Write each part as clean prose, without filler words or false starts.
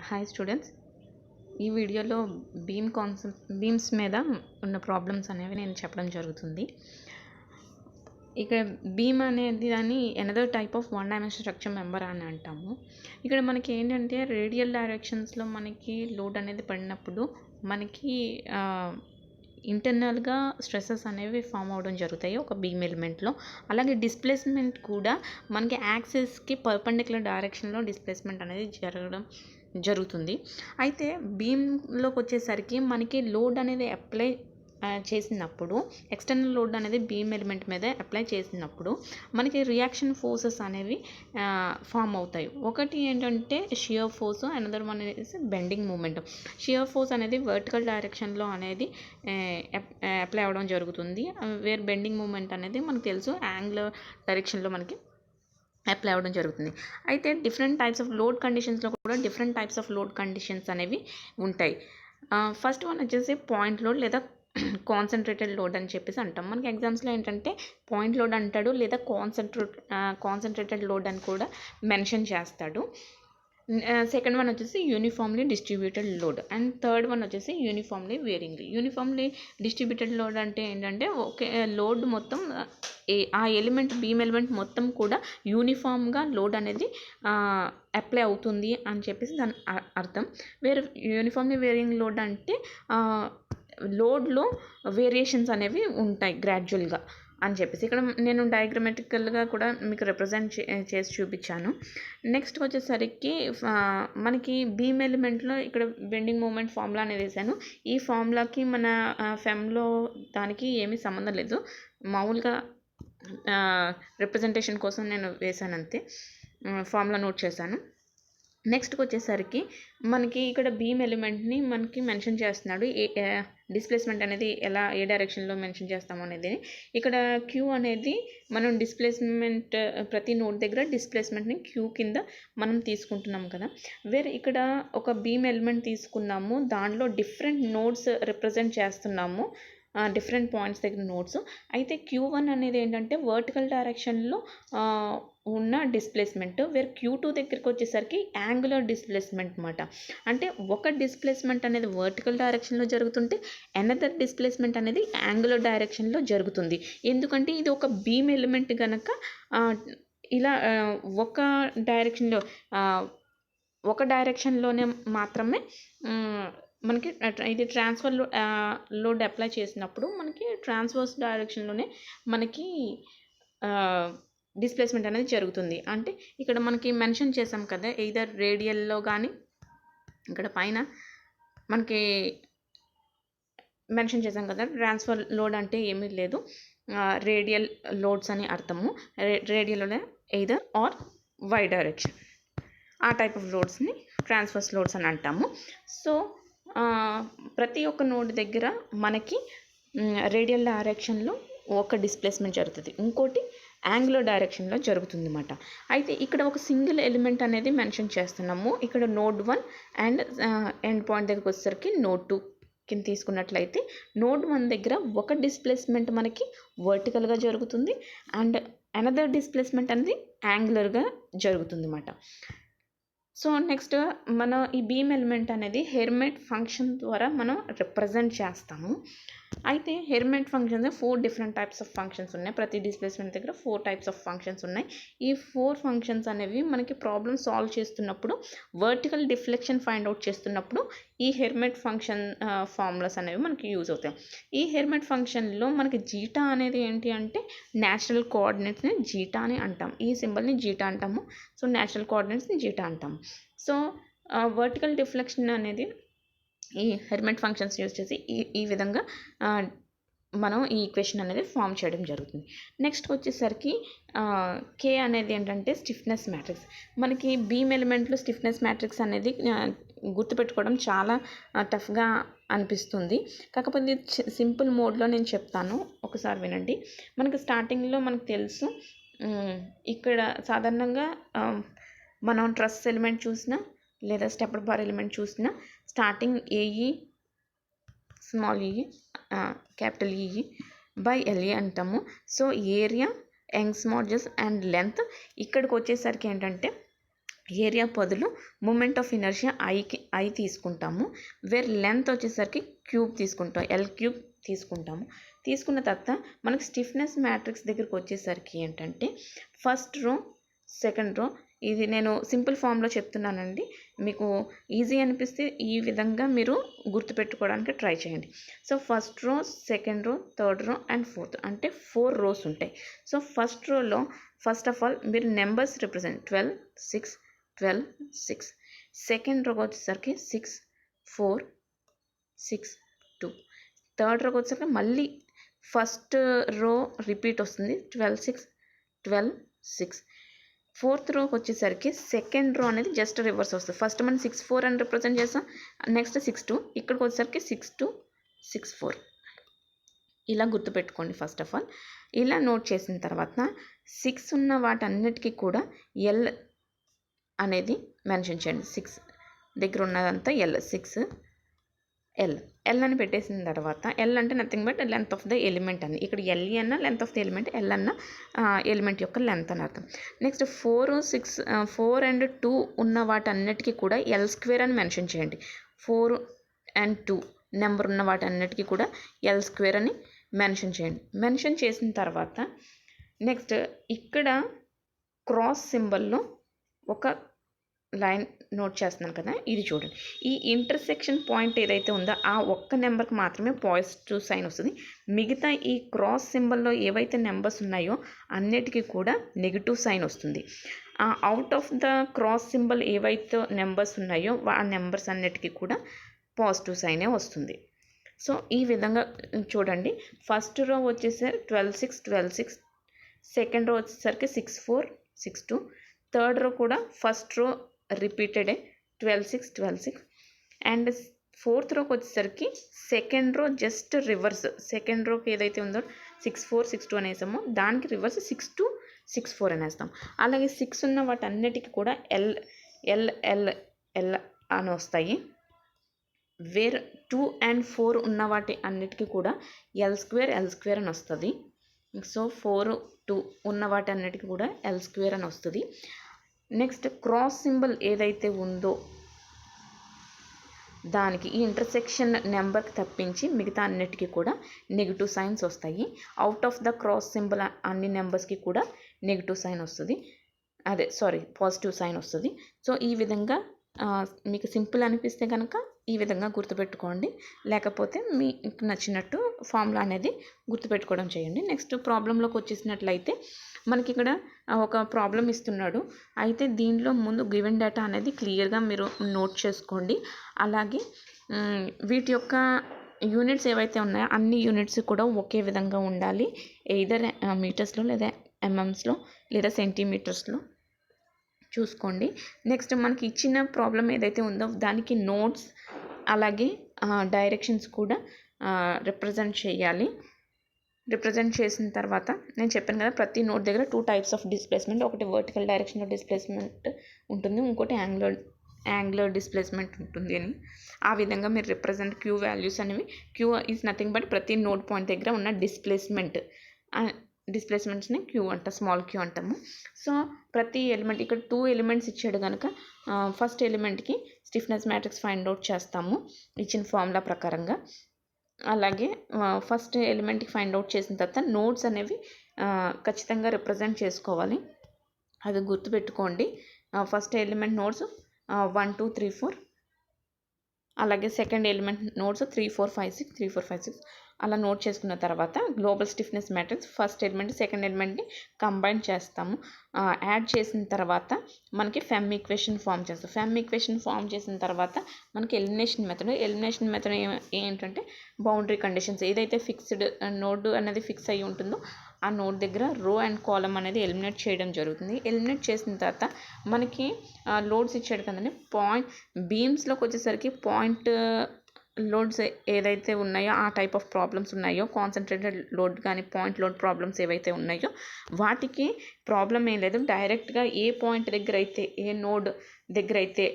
Hi students, ఈ వీడియోలో beams మీద ఉన్న ప్రాబ్లమ్స్ అనేవి నేను చెప్పడం జరుగుతుంది. ఇక్కడ బీమ్ అనేది దాన్ని another type of one dimension structure member అని అంటాము. ఇక్కడ మనకి ఏంటంటే రేడియల్ డైరెక్షన్స్లో మనకి లోడ్ అనేది పడినప్పుడు మనకి ఇంటర్నల్గా స్ట్రెస్సెస్ అనేవి ఫామ్ అవ్వడం జరుగుతాయి ఒక బీమ్ ఎలిమెంట్లో. అలాగే డిస్ప్లేస్మెంట్ కూడా మనకి యాక్సిస్కి పర్పెండిక్యులర్ డైరెక్షన్లో డిస్ప్లేస్మెంట్ అనేది జరుగుతుంది. అయితే బీమ్లోకి వచ్చేసరికి మనకి లోడ్ అనేది అప్లై చేసినప్పుడు, ఎక్స్టర్నల్ లోడ్ అనేది బీమ్ ఎలిమెంట్ మీద అప్లై చేసినప్పుడు మనకి రియాక్షన్ ఫోర్సెస్ అనేవి ఫామ్ అవుతాయి. ఒకటి ఏంటంటే షియర్ ఫోర్స్, అనదర్ వన్ అనేది బెండింగ్ మూమెంట్. షియర్ ఫోర్స్ అనేది వర్టికల్ డైరెక్షన్లో అనేది అప్లై అవ్వడం జరుగుతుంది. వేర్ బెండింగ్ మూమెంట్ అనేది మనకు తెలుసు యాంగులర్ డైరెక్షన్లో మనకి అప్లై అవ్వడం జరుగుతుంది. అయితే డిఫరెంట్ టైప్స్ ఆఫ్ లోడ్ కండిషన్స్లో కూడా different types of load conditions అనేవి ఉంటాయి. ఫస్ట్ వన్ వచ్చేసి పాయింట్ లోడ్ లేదా కాన్సన్ట్రేటెడ్ లోడ్ అని చెప్పేసి అంటాం. మనకి ఎగ్జామ్స్లో ఏంటంటే పాయింట్ లోడ్ అంటాడు, లేదా కాన్సన్ట్రేటెడ్ లోడ్ అని కూడా మెన్షన్ చేస్తాడు. సెకండ్ వన్ వచ్చేసి uniformly distributed load, and third one వచ్చేసి uniformly varying. Uniformly distributed load అంటే ఏంటంటే ఒకే లోడ్ మొత్తం ఆ ఎలిమెంట్ బీమ్ ఎలిమెంట్ మొత్తం కూడా యూనిఫామ్గా లోడ్ అనేది అప్లై అవుతుంది అని చెప్పేసి దాని అర్థం. యూనిఫామ్లీ వేరింగ్ లోడ్ అంటే లోడ్లో వేరియేషన్స్ అనేవి ఉంటాయి గ్రాడ్యువల్గా అని చెప్పేసి ఇక్కడ నేను డయాగ్రమాటికల్గా కూడా మీకు రిప్రజెంట్ చేసి చూపించాను. నెక్స్ట్ వచ్చేసరికి మనకి బీమ్ ఎలిమెంట్లో ఇక్కడ బెండింగ్ మూమెంట్ ఫార్ములా అనేది వేసాను. ఈ ఫార్ములాకి మన ఫెమ్లో దానికి ఏమీ సంబంధం లేదు, మామూలుగా రిప్రజెంటేషన్ కోసం నేను వేసాను అంతే, ఫార్ములా నోట్ చేశాను. నెక్స్ట్కి వచ్చేసరికి మనకి ఇక్కడ బీమ్ ఎలిమెంట్ని మనకి మెన్షన్ చేస్తున్నాడు, డిస్ప్లేస్మెంట్ అనేది ఏ డైరెక్షన్లో మెన్షన్ చేస్తాము అనేది. ఇక్కడ క్యూ అనేది మనం డిస్ప్లేస్మెంట్ ప్రతి నోడ్ దగ్గర డిస్ప్లేస్మెంట్ని క్యూ కింద మనం తీసుకుంటున్నాం కదా. ఇక్కడ ఒక బీమ్ ఎలిమెంట్ తీసుకున్నాము, దాంట్లో డిఫరెంట్ నోడ్స్ రిప్రజెంట్ చేస్తున్నాము, డిఫరెంట్ పాయింట్స్ దగ్గర నోట్స్. అయితే Q1 అనేది ఏంటంటే వర్టికల్ డైరెక్షన్లో ఉన్న డిస్ప్లేస్మెంట్, Q2 దగ్గరికి వచ్చేసరికి యాంగులర్ డిస్ప్లేస్మెంట్ అనమాట. అంటే ఒక డిస్ప్లేస్మెంట్ అనేది వర్టికల్ డైరెక్షన్లో జరుగుతుంటే అనదర్ డిస్ప్లేస్మెంట్ అనేది యాంగులర్ డైరెక్షన్లో జరుగుతుంది. ఎందుకంటే ఇది ఒక బీమ్ ఎలిమెంట్ కనుక ఇలా ఒక డైరెక్షన్లోనే మాత్రమే మనకి ఇది ట్రాన్స్ఫర్ లోడ్ అప్లై చేసినప్పుడు మనకి ట్రాన్స్వర్స్ డైరెక్షన్లోనే మనకి డిస్ప్లేస్మెంట్ అనేది జరుగుతుంది. అంటే ఇక్కడ మనకి మెన్షన్ చేసాం కదా, ఎయిదర్ రేడియల్లో కానీ ఇక్కడ పైన మనకి మెన్షన్ చేసాం కదా, ట్రాన్స్ఫర్ లోడ్ అంటే ఏమీ లేదు, రేడియల్ లోడ్స్ అని అర్థము. రేడియల్లోనే ఎయిదర్ ఆర్ వై డైరెక్షన్, ఆ టైప్ ఆఫ్ లోడ్స్ని ట్రాన్స్వర్స్ లోడ్స్ అని అంటాము. సో ప్రతి ఒక్క నోడ్ దగ్గర మనకి రేడియల్ డైరెక్షన్లో ఒక డిస్ప్లేస్మెంట్ జరుగుతుంది, ఇంకోటి యాంగులర్ డైరెక్షన్లో జరుగుతుంది అన్నమాట. అయితే ఇక్కడ ఒక సింగిల్ ఎలిమెంట్ అనేది మెన్షన్ చేస్తున్నాము. ఇక్కడ నోడ్ 1 అండ్ ఎండ్ పాయింట్ దగ్గరికి వచ్చేసరికి నోడ్ 2 కింద తీసుకున్నట్లయితే నోడ్ 1 దగ్గర ఒక డిస్ప్లేస్మెంట్ మనకి వర్టికల్గా జరుగుతుంది, అండ్ అనదర్ డిస్ప్లేస్మెంట్ అనేది యాంగులర్గా జరుగుతుంది అన్నమాట. సో నెక్స్ట్ మనం ఈ బీమ్ ఎలిమెంట్ అనేది హెర్మైట్ ఫంక్షన్ ద్వారా మనం రిప్రజెంట్ చేస్తాము. అయితే Hermite functions 4 different types of functions ఉన్నాయి. ప్రతి డిస్ప్లేస్మెంట్ దగ్గర 4 టైప్స్ ఆఫ్ ఫంక్షన్స్ ఉన్నాయి. ఈ 4 ఫంక్షన్స్ అనేవి మనకి ప్రాబ్లమ్ సాల్వ్ చేస్తున్నప్పుడు, వర్టికల్ డిఫ్లెక్షన్ ఫైండ్ అవుట్ చేస్తున్నప్పుడు ఈ హెర్మైట్ ఫంక్షన్ ఫార్ములాస్ అనేవి మనకి యూజ్ అవుతాయి. ఈ హెర్మైట్ ఫంక్షన్లో మనకి జీటా అనేది ఏంటి అంటే న్యాచురల్ కోఆర్డినేట్స్ని జీటా అని అంటాం, ఈ సింబల్ని జీటా అంటాము. సో న్యాచురల్ కోఆర్డినేట్స్ని జీటా అంటాము. సో వర్టికల్ డిఫ్లెక్షన్ అనేది ఈ హెర్మైట్ ఫంక్షన్స్ యూజ్ చేసి ఈ విధంగా మనం ఈ ఈక్వేషన్ అనేది ఫామ్ చేయడం జరుగుతుంది. నెక్స్ట్ వచ్చేసరికి K అనేది ఏంటంటే స్టిఫ్నెస్ మ్యాట్రిక్స్. మనకి బీమ్ ఎలిమెంట్లో స్టిఫ్నెస్ మ్యాట్రిక్స్ అనేది గుర్తుపెట్టుకోవడం చాలా టఫ్గా అనిపిస్తుంది, కాకపోతే సింపుల్ మోడ్లో నేను చెప్తాను, ఒకసారి వినండి. మనకి స్టార్టింగ్లో మనకు తెలుసు, ఇక్కడ సాధారణంగా మనం ట్రస్ ఎలిమెంట్ చూసినా లేదా స్టెప్డ్ బార్ ఎలిమెంట్ చూసినా స్టార్టింగ్ ఏఈ స్మాల్ ఈ క్యాపిటల్ ఈ బై ఎల్ఏ అంటాము. So area, Young's modulus and length. ఇక్కడికి వచ్చేసరికి ఏంటంటే ఏరియా బదులు మూమెంట్ ఆఫ్ ఇనర్షియా ఐ తీసుకుంటాము. వేర్ లెంత్ వచ్చేసరికి క్యూబ్ తీసుకుంటాం, ఎల్ క్యూబ్ తీసుకుంటాము. తీసుకున్న తర్వాత మనకి స్టిఫ్నెస్ మ్యాట్రిక్స్ దగ్గరికి వచ్చేసరికి ఏంటంటే ఫస్ట్ రో సెకండ్ రో, ఇది నేను సింపుల్ ఫామ్లో చెప్తున్నానండి, మీకు ఈజీ అనిపిస్తే ఈ విధంగా మీరు గుర్తుపెట్టుకోవడానికి ట్రై చేయండి. So first row, second row, third row and fourth అంటే 4 రోస్ ఉంటాయి. సో ఫస్ట్ రోలో ఫస్ట్ ఆఫ్ ఆల్ మీరు నెంబర్స్ రిప్రజెంట్ 12, 6, 12, 6. సెకండ్ రోకి వచ్చేసరికి 6, 4, 6, 2. థర్డ్ రోకి వచ్చేసరికి మళ్ళీ ఫస్ట్ రో రిపీట్ వస్తుంది 12, 6, 12, 6. ఫోర్త్ రోకి వచ్చేసరికి సెకండ్ రో అనేది జస్ట్ రివర్స్ వస్తుంది. ఫస్ట్ మనం 6, 4 అని రిప్రజెంట్ చేస్తాం, నెక్స్ట్ 6, 2, ఇక్కడికి వచ్చేసరికి 6, 2, 6, 4. ఇలా గుర్తుపెట్టుకోండి. ఫస్ట్ ఆఫ్ ఆల్ ఇలా నోట్ చేసిన తర్వాత 6 ఉన్న వాటన్నిటికీ కూడా ఎల్ అనేది మెన్షన్ చేయండి. 6 దగ్గర ఉన్నదంతా ఎల్, 6 ఎల్ అని పెట్టేసిన తర్వాత, ఎల్ అంటే nothing but length of the element అని. ఇక్కడ ఎల్ఈ అన్న length of the element, L అన్న ఎలిమెంట్ యొక్క లెంత్ అని అర్థం. నెక్స్ట్ 4, 6, 4 and 2 ఉన్న వాటన్నిటికీ కూడా ఎల్ స్క్వేర్ అని మెన్షన్ చేయండి. 4 and 2 నెంబర్ ఉన్న వాటన్నిటికీ కూడా ఎల్ స్క్వేర్ అని మెన్షన్ చేయండి. మెన్షన్ చేసిన తర్వాత నెక్స్ట్ ఇక్కడ క్రాస్ సింబల్లో ఒక లైన్ నోట్ చేస్తున్నాను కదా, ఇది చూడండి. ఈ ఇంటర్సెక్షన్ పాయింట్ ఏదైతే ఉందో ఆ ఒక్క నెంబర్కి మాత్రమే పాజిటివ్ సైన్ వస్తుంది. మిగతా ఈ క్రాస్ సింబల్లో ఏవైతే నెంబర్స్ ఉన్నాయో అన్నిటికీ కూడా నెగిటివ్ సైన్ వస్తుంది. Out of the cross symbol ఏవైతే నెంబర్స్ ఉన్నాయో ఆ నెంబర్స్ అన్నిటికీ కూడా పాజిటివ్ సైనే వస్తుంది. సో ఈ విధంగా చూడండి. ఫస్ట్ రో వచ్చేసరికి 12, 6, 12, 6. సెకండ్ రో వచ్చేసరికి 6, 4, 6, 2. థర్డ్ రో కూడా ఫస్ట్ రో రిపీటెడే 12, 6, 12, 6. అండ్ ఫోర్త్ రోకి వచ్చేసరికి second row just reverse. Second రోకి ఏదైతే ఉందో 6, 4, 6, 2 అనేసామో దానికి రివర్స్ 6, 2, 6, 4 అనేస్తాం. అలాగే 6 ఉన్న వాటన్నిటికీ కూడా ఎల్ ఎల్ ఎల్ ఎల్ అని వస్తాయి. వేర్ 2 and 4 ఉన్న వాటి అన్నిటికీ కూడా ఎల్ స్క్వేర్ అని వస్తుంది. సో 4, 2 ఉన్న వాటి అన్నిటికీ కూడా ఎల్ స్క్వేర్ అని వస్తుంది. నెక్స్ట్ క్రాస్ సింబల్ ఏదైతే ఉందో దానికి ఈ ఇంటర్సెక్షన్ నెంబర్కి తప్పించి మిగతా అన్నిటికీ కూడా నెగిటివ్ సైన్స్ వస్తాయి. Out of the cross symbol అన్ని నెంబర్స్కి కూడా నెగిటివ్ సైన్ వస్తుంది, పాజిటివ్ సైన్ వస్తుంది. సో ఈ విధంగా మీకు సింపుల్ అనిపిస్తే కనుక ఈ విధంగా గుర్తుపెట్టుకోండి, లేకపోతే మీకు నచ్చినట్టు ఫార్ములా అనేది గుర్తుపెట్టుకోవడం చేయండి. నెక్స్ట్ ప్రాబ్లంలోకి వచ్చేసినట్లయితే మనకి ఇక్కడ ఒక ప్రాబ్లం ఇస్తున్నాడు. అయితే దీనిలో ముందు గివెన్ డేటా అనేది క్లియర్గా మీరు నోట్ చేసుకోండి. అలాగే వీటి యొక్క యూనిట్స్ ఏవైతే ఉన్నాయో అన్ని యూనిట్స్ కూడా ఒకే విధంగా ఉండాలి. ఎయిదర్ మీటర్స్లో లేదా ఎంఎంస్లో లేదా సెంటీమీటర్స్లో చూసుకోండి. నెక్స్ట్ మనకి ఇచ్చిన ప్రాబ్లం ఏదైతే ఉందో దానికి నోట్స్ అలాగే డైరెక్షన్స్ కూడా రిప్రజెంట్ చేయాలి. రిప్రజెంట్ చేసిన తర్వాత నేను చెప్పాను కదా, ప్రతి నోట్ దగ్గర 2 types ఆఫ్ డిస్ప్లేస్మెంట్, ఒకటి వర్టికల్ డైరెక్షన్లో డిస్ప్లేస్మెంట్ ఉంటుంది, ఇంకోటి యాంగులర్ డిస్ప్లేస్మెంట్ ఉంటుంది అని. ఆ విధంగా మీరు రిప్రజెంట్ క్యూ వాల్యూస్ అనేవి, క్యూ ఈజ్ నథింగ్ బట్ ప్రతి నోట్ పాయింట్ దగ్గర ఉన్న డిస్ప్లేస్మెంట్స్ని క్యూ స్మాల్ క్యూ అంటాము. సో ప్రతి ఎలిమెంట్ ఇక్కడ 2 ఎలిమెంట్స్ ఇచ్చాడు కనుక ఫస్ట్ ఎలిమెంట్కి స్టిఫ్నెస్ మ్యాట్రిక్స్ ఫైండ్ అవుట్ చేస్తాము ఇచ్చిన ఫార్ములా ప్రకారంగా. అలాగే ఫస్ట్ ఎలిమెంట్కి ఫైండ్ అవుట్ చేసిన తర్వాత నోట్స్ అనేవి ఖచ్చితంగా రిప్రజెంట్ చేసుకోవాలి, అది గుర్తుపెట్టుకోండి. First element notes 1, 2, 3, 4. అలాగే సెకండ్ ఎలిమెంట్ నోట్స్ 3, 4, 5, 6, 3, 4, 5, 6 అలా నోట్ చేసుకున్న తర్వాత global stiffness matrix first element second ఎలిమెంట్ని కంబైన్ చేస్తాము. యాడ్ చేసిన తర్వాత మనకి ఫెమ్ ఈక్వేషన్ ఫామ్ చేస్తాం. ఫెమ్ ఈక్వేషన్ ఫామ్ చేసిన తర్వాత మనకి ఎలిమినేషన్ మెథడ్ ఏంటంటే బౌండరీ కండిషన్స్, ఏదైతే ఫిక్స్డ్ నోడ్ అనేది ఫిక్స్ అయ్యి ఉంటుందో ఆ నోడ్ దగ్గర రో అండ్ కాలమ్ అనేది ఎలిమినేట్ చేయడం జరుగుతుంది. ఎలిమినేట్ చేసిన తర్వాత మనకి లోడ్స్ ఇచ్చాడు కదండి, బీమ్స్లోకి వచ్చేసరికి పాయింట్ లోడ్స్ ఏదైతే ఉన్నాయో ఆ టైప్ ఆఫ్ ప్రాబ్లమ్స్ ఉన్నాయో, కాన్సన్ట్రేటెడ్ లోడ్ కానీ పాయింట్ లోడ్ ప్రాబ్లమ్స్ ఏవైతే ఉన్నాయో వాటికి ప్రాబ్లం ఏం లేదు. డైరెక్ట్గా ఏ పాయింట్ దగ్గర అయితే, ఏ నోడ్ దగ్గర అయితే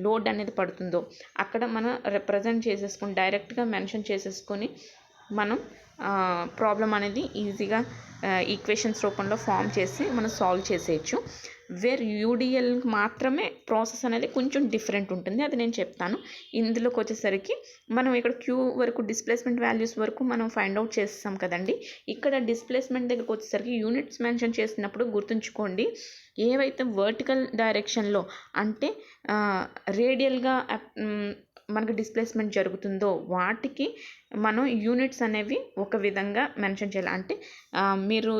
లోడ్ అనేది పడుతుందో అక్కడ మనం రిప్రజెంట్ చేసేసుకొని డైరెక్ట్గా మెన్షన్ చేసేసుకొని మనం ప్రాబ్లం అనేది ఈజీగా ఈక్వేషన్స్ రూపంలో ఫామ్ చేసి మనం సాల్వ్ చేసేయచ్చు. యూడిఎల్ మాత్రమే ప్రాసెస్ అనేది కొంచెం డిఫరెంట్ ఉంటుంది, అది నేను చెప్తాను. ఇందులోకి వచ్చేసరికి మనం ఇక్కడ క్యూ వరకు డిస్ప్లేస్మెంట్ వాల్యూస్ వరకు మనం ఫైండ్ అవుట్ చేస్తాం కదండి. ఇక్కడ డిస్ప్లేస్మెంట్ దగ్గరకు వచ్చేసరికి యూనిట్స్ మెన్షన్ చేసినప్పుడు గుర్తుంచుకోండి, ఏవైతే వర్టికల్ డైరెక్షన్లో అంటే రేడియల్గా మనకు డిస్ప్లేస్మెంట్ జరుగుతుందో వాటికి మనం యూనిట్స్ అనేవి ఒక విధంగా మెన్షన్ చేయాలి. అంటే మీరు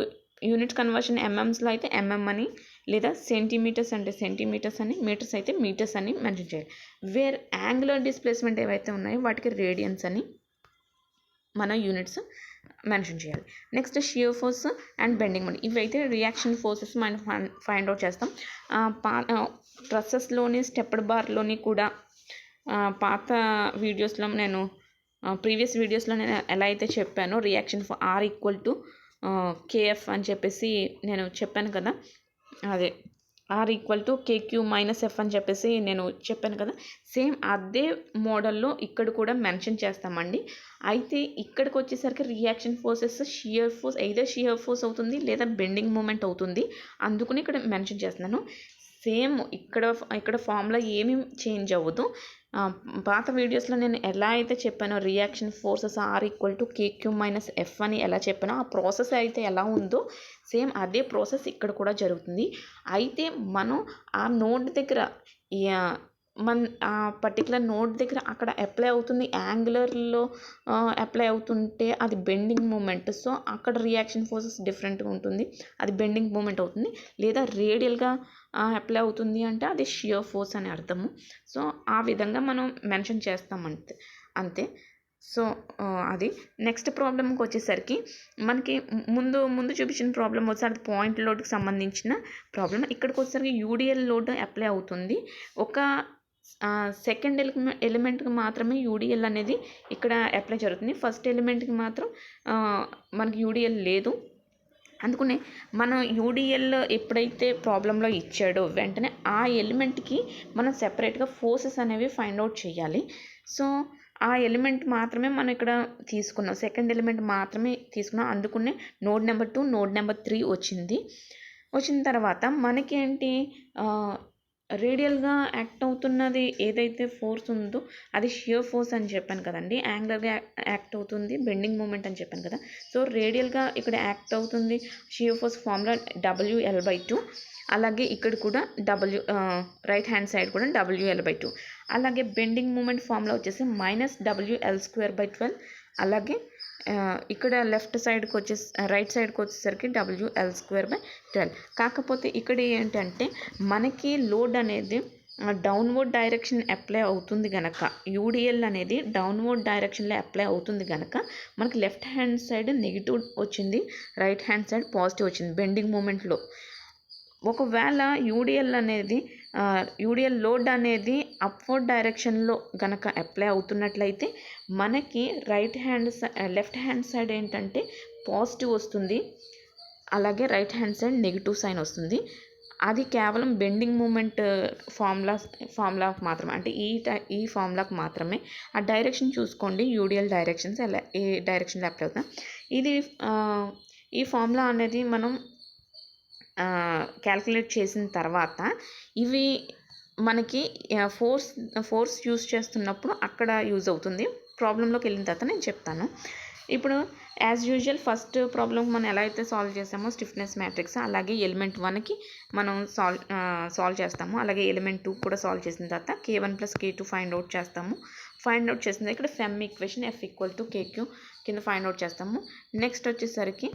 యూనిట్ కన్వర్షన్ ఎంఎంస్లో అయితే ఎంఎం అని, లేదా సెంటీమీటర్స్ అంటే సెంటీమీటర్స్ అని, మీటర్స్ అయితే మీటర్స్ అని మెన్షన్ చేయాలి. యాంగులర్ డిస్ప్లేస్మెంట్ ఏవైతే ఉన్నాయో వాటికి రేడియన్స్ అని మన యూనిట్స్ మెన్షన్ చేయాలి. Next shear force and bending moment, ఇవైతే రియాక్షన్ ఫోర్సెస్ మనం ఫైండ్ అవుట్ చేస్తాం. ట్రస్సెస్లోని స్టెప్డ్ బార్లోని కూడా పాత వీడియోస్లో నేను ప్రీవియస్ వీడియోస్లో నేను ఎలా అయితే చెప్పానో reaction for are equal to KF అని చెప్పేసి నేను చెప్పాను కదా, అదే are equal to KQ minus F అని చెప్పేసి నేను చెప్పాను కదా, సేమ్ అదే మోడల్లో ఇక్కడ కూడా మెన్షన్ చేస్తామండి. అయితే ఇక్కడికి వచ్చేసరికి reaction forces shear force either shear force అవుతుంది లేదా బెండింగ్ మూమెంట్ అవుతుంది, అందుకని ఇక్కడ మెన్షన్ చేస్తున్నాను. సేమ్ ఇక్కడ ఫార్ములా ఏమీ చేంజ్ అవ్వదు. పాత వీడియోస్లో నేను ఎలా అయితే చెప్పానో reaction forces are equal to KQ minus F అని ఎలా చెప్పానో ఆ ప్రాసెస్ అయితే ఎలా ఉందో సేమ్ అదే ప్రాసెస్ ఇక్కడ కూడా జరుగుతుంది. అయితే మనం ఆ నోడ్ దగ్గర ఆ పర్టికులర్ నోడ్ దగ్గర అక్కడ అప్లై అవుతుంది, యాంగులర్లో అప్లై అవుతుంటే అది బెండింగ్ మూమెంట్, సో అక్కడ రియాక్షన్ ఫోర్సెస్ డిఫరెంట్గా ఉంటుంది, అది బెండింగ్ మూమెంట్ అవుతుంది. లేదా రేడియల్గా అప్లై అవుతుంది అంటే అది షియర్ ఫోర్స్ అని అర్థము. సో ఆ విధంగా మనం మెన్షన్ చేస్తాం అంతే. సో అది నెక్స్ట్ ప్రాబ్లంకి వచ్చేసరికి మనకి ముందు చూపించిన ప్రాబ్లం వచ్చి అది పాయింట్ లోడ్కి సంబంధించిన ప్రాబ్లం. ఇక్కడికి వచ్చేసరికి యూడిఎల్ లోడ్ అప్లై అవుతుంది, ఒక సెకండ్ ఎలిమెంట్కి మాత్రమే యూడిఎల్ అనేది ఇక్కడ అప్లై జరుగుతుంది, ఫస్ట్ ఎలిమెంట్కి మాత్రం మనకి యూడిఎల్ లేదు. అందుకనే మనం యూడిఎల్ ఎప్పుడైతే ప్రాబ్లంలో ఇచ్చాడో వెంటనే ఆ ఎలిమెంట్కి మనం సెపరేట్గా ఫోర్సెస్ అనేవి ఫైండ్ అవుట్ చేయాలి. సో ఆ ఎలిమెంట్ మాత్రమే మనం ఇక్కడ తీసుకున్నాం, సెకండ్ ఎలిమెంట్ మాత్రమే తీసుకున్నాం, అందుకనే నోడ్ నెంబర్ 2 నోడ్ నెంబర్ 3 వచ్చిన తర్వాత మనకి ఏంటి రేడియల్గా యాక్ట్ అవుతున్నది ఏదైతే ఫోర్స్ ఉందో అది షియర్ ఫోర్స్ అని చెప్పాను కదండి, యాంగులర్గా యాక్ట్ అవుతుంది బెండింగ్ మూమెంట్ అని చెప్పాను కదా. సో రేడియల్గా ఇక్కడ యాక్ట్ అవుతుంది షియర్ ఫోర్స్ ఫార్ములా WL/2, అలాగే ఇక్కడ కూడా రైట్ హ్యాండ్ సైడ్ కూడా WL/2, అలాగే బెండింగ్ మూమెంట్ ఫార్ములా వచ్చేసి -WL²/12, అలాగే ఇక్కడ లెఫ్ట్ సైడ్కి రైట్ సైడ్కి వచ్చేసరికి WL²/12. కాకపోతే ఇక్కడ ఏంటంటే మనకి లోడ్ అనేది డౌన్వర్డ్ డైరెక్షన్ అప్లై అవుతుంది కనుక, యూడిఎల్ అనేది డౌన్వర్డ్ డైరెక్షన్లో అప్లై అవుతుంది కనుక మనకి లెఫ్ట్ హ్యాండ్ సైడ్ నెగిటివ్ వచ్చింది, రైట్ హ్యాండ్ సైడ్ పాజిటివ్ వచ్చింది బెండింగ్ మూమెంట్లో. ఒకవేళ యూడిఎల్ లోడ్ అనేది అప్వర్డ్ డైరెక్షన్లో కనుక అప్లై అవుతున్నట్లయితే మనకి లెఫ్ట్ హ్యాండ్ సైడ్ ఏంటంటే పాజిటివ్ వస్తుంది, అలాగే right hand side negative sign వస్తుంది. అది కేవలం బెండింగ్ మూమెంట్ ఫార్ములాకి మాత్రమే, అంటే ఈ ఫార్ములాకి మాత్రమే. ఆ డైరెక్షన్ చూసుకోండి, యూడిఎల్ డైరెక్షన్స్ ఏ డైరెక్షన్లో అప్లై అవుతుంది. ఇది ఈ ఫార్ములా అనేది మనం క్యాల్కులేట్ చేసిన తర్వాత ఇవి మనకి ఫోర్స్ యూజ్ చేస్తున్నప్పుడు అక్కడ యూజ్ అవుతుంది. ప్రాబ్లంలోకి వెళ్ళిన తర్వాత నేను చెప్తాను. ఇప్పుడు యాజ్ యూజువల్ ఫస్ట్ ప్రాబ్లం మనం ఎలా అయితే సాల్వ్ చేసామో స్టిఫ్నెస్ మ్యాట్రిక్స్, అలాగే ఎలిమెంట్ 1కి మనం సాల్వ్ చేస్తాము, అలాగే ఎలిమెంట్ 2 కూడా సాల్వ్ చేసిన తర్వాత K1 + K2 ఫైండ్ అవుట్ చేస్తాము. ఫైండ్ అవుట్ చేసిన ఇక్కడ FEM ఈక్వేషన్ F = KQ కింద ఫైండ్ అవుట్ చేస్తాము. నెక్స్ట్ వచ్చేసరికి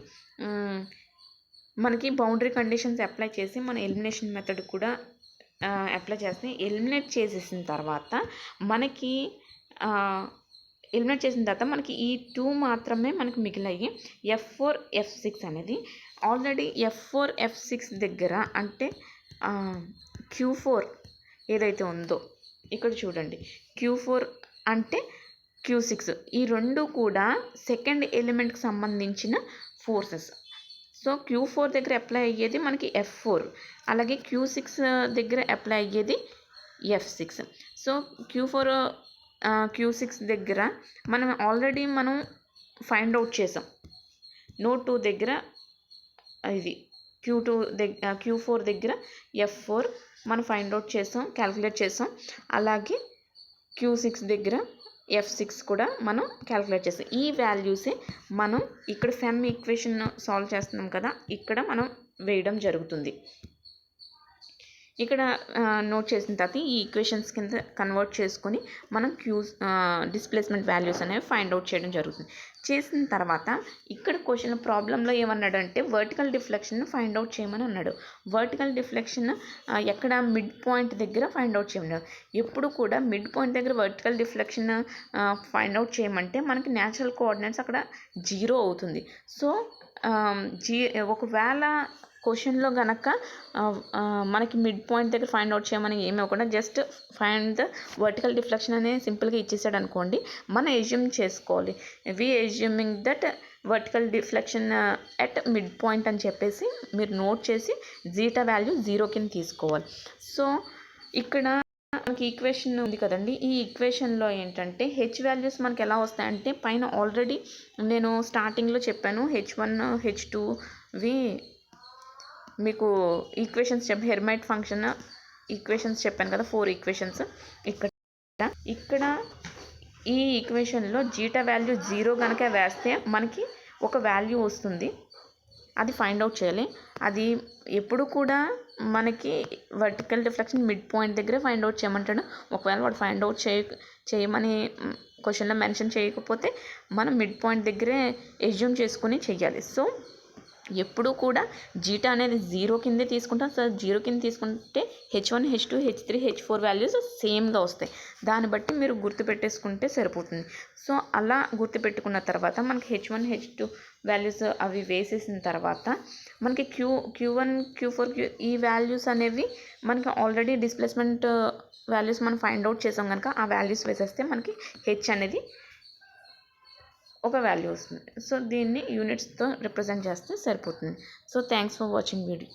మనకి బౌండరీ కండిషన్స్ అప్లై చేసి మన ఎలిమినేషన్ మెథడ్ కూడా అప్లై చేస్తే ఎలిమినేట్ చేసేసిన తర్వాత మనకి ఈ 2 మాత్రమే మనకు మిగిలాయి. F4 F6 అనేది ఆల్రెడీ F4 F6 దగ్గర అంటే Q4 ఏదైతే ఉందో ఇక్కడ చూడండి, Q4 అంటే Q6, ఈ రెండు కూడా సెకండ్ ఎలిమెంట్కి సంబంధించిన ఫోర్సెస్. సో Q4 దగ్గర అప్లై అయ్యేది మనకి F4, అలాగే Q6 దగ్గర అప్లై అయ్యేది F6. సో Q4 Q6 దగ్గర మనం ఫైండ్ అవుట్ చేసాం. నోడ్ 2 దగ్గర ఇది Q2 దగ్గర Q4 దగ్గర F4 మనం ఫైండ్ అవుట్ చేసాం, క్యాలిక్యులేట్ చేసాం. అలాగే Q6 దగ్గర F6 కూడా మనం క్యాలిక్యులేట్ చేసాం. ఈ వాల్యూసే మనం ఇక్కడ ఫెమ్ ఈక్వేషన్ సాల్వ్ చేస్తున్నాం కదా, ఇక్కడ మనం వేయడం జరుగుతుంది. ఇక్కడ నోట్ చేసిన తర్వాత ఈ ఈక్వేషన్స్ కింద కన్వర్ట్ చేసుకొని మనం డిస్ప్లేస్మెంట్ వాల్యూస్ అనేవి ఫైండ్ అవుట్ చేయడం జరుగుతుంది. చేసిన తర్వాత ఇక్కడ క్వశ్చన్ ప్రాబ్లంలో ఏమన్నాడంటే వర్టికల్ డిఫ్లెక్షన్ ఫైండ్ అవుట్ చేయమని అన్నాడు. వర్టికల్ డిఫ్లెక్షన్ ఎక్కడ మిడ్ పాయింట్ దగ్గర ఫైండ్ అవుట్ చేయమన్నాడు. ఎప్పుడు కూడా మిడ్ పాయింట్ దగ్గర వర్టికల్ డిఫ్లెక్షన్ ఫైండ్ అవుట్ చేయమంటే మనకి న్యాచురల్ కోఆర్డినేట్స్ అక్కడ 0 అవుతుంది. సో ఒకవేళ క్వశ్చన్లో కనుక మనకి మిడ్ పాయింట్ దగ్గర ఫైండ్ అవుట్ చేయమని ఏమి అవ్వకుండా just find the vertical deflection అనే సింపుల్గా ఇచ్చేసాడు అనుకోండి, మనం ఎజ్యూమ్ చేసుకోవాలి. We assuming that vertical deflection at mid point అని చెప్పేసి మీరు నోట్ చేసి జీటా వాల్యూ 0 కింద తీసుకోవాలి. సో ఇక్కడ మనకి ఈక్వేషన్ ఉంది కదండి, ఈ ఈక్వేషన్లో ఏంటంటే హెచ్ వాల్యూస్ మనకి ఎలా వస్తాయంటే పైన ఆల్రెడీ నేను స్టార్టింగ్లో చెప్పాను. H1 H2వి మీకు ఈక్వేషన్స్ హెర్మైట్ ఫంక్షన్ ఈక్వేషన్స్ చెప్పాను కదా, 4 ఈక్వేషన్స్. ఇక్కడ ఈ ఈక్వేషన్లో జీటా వాల్యూ 0 కనుక వేస్తే మనకి ఒక వాల్యూ వస్తుంది, అది ఫైండ్ అవుట్ చేయాలి. అది ఎప్పుడు కూడా మనకి వర్టికల్ డిఫ్లెక్షన్ మిడ్ పాయింట్ దగ్గర ఫైండ్ అవుట్ చేయమంటాడు. ఒకవేళ వాడు ఫైండ్ అవుట్ చేయమని క్వశ్చన్లో మెన్షన్ చేయకపోతే మనం మిడ్ పాయింట్ దగ్గరే ఎజ్యూమ్ చేసుకుని చెయ్యాలి. సో ఎప్పుడు కూడా జీటా అనేది 0 కిందే తీసుకుంటాం. సో 0 కింద తీసుకుంటే H1 H2 H3 H4 values సేమ్గా వస్తాయి. దాన్ని బట్టి మీరు గుర్తుపెట్టేసుకుంటే సరిపోతుంది. సో అలా గుర్తుపెట్టుకున్న తర్వాత మనకి H1 H2 వాల్యూస్ అవి వేసేసిన తర్వాత మనకి Q1 Q4 ఈ వాల్యూస్ అనేవి మనకి ఆల్రెడీ డిస్ప్లేస్మెంట్ వాల్యూస్ మనం ఫైండ్ అవుట్ చేసాం కనుక ఆ వాల్యూస్ వేసేస్తే మనకి హెచ్ అనేది ఒక వాల్యూ వస్తుంది. సో దీన్ని యూనిట్స్తో రిప్రజెంట్ చేస్తే సరిపోతుంది. So thanks for watching video.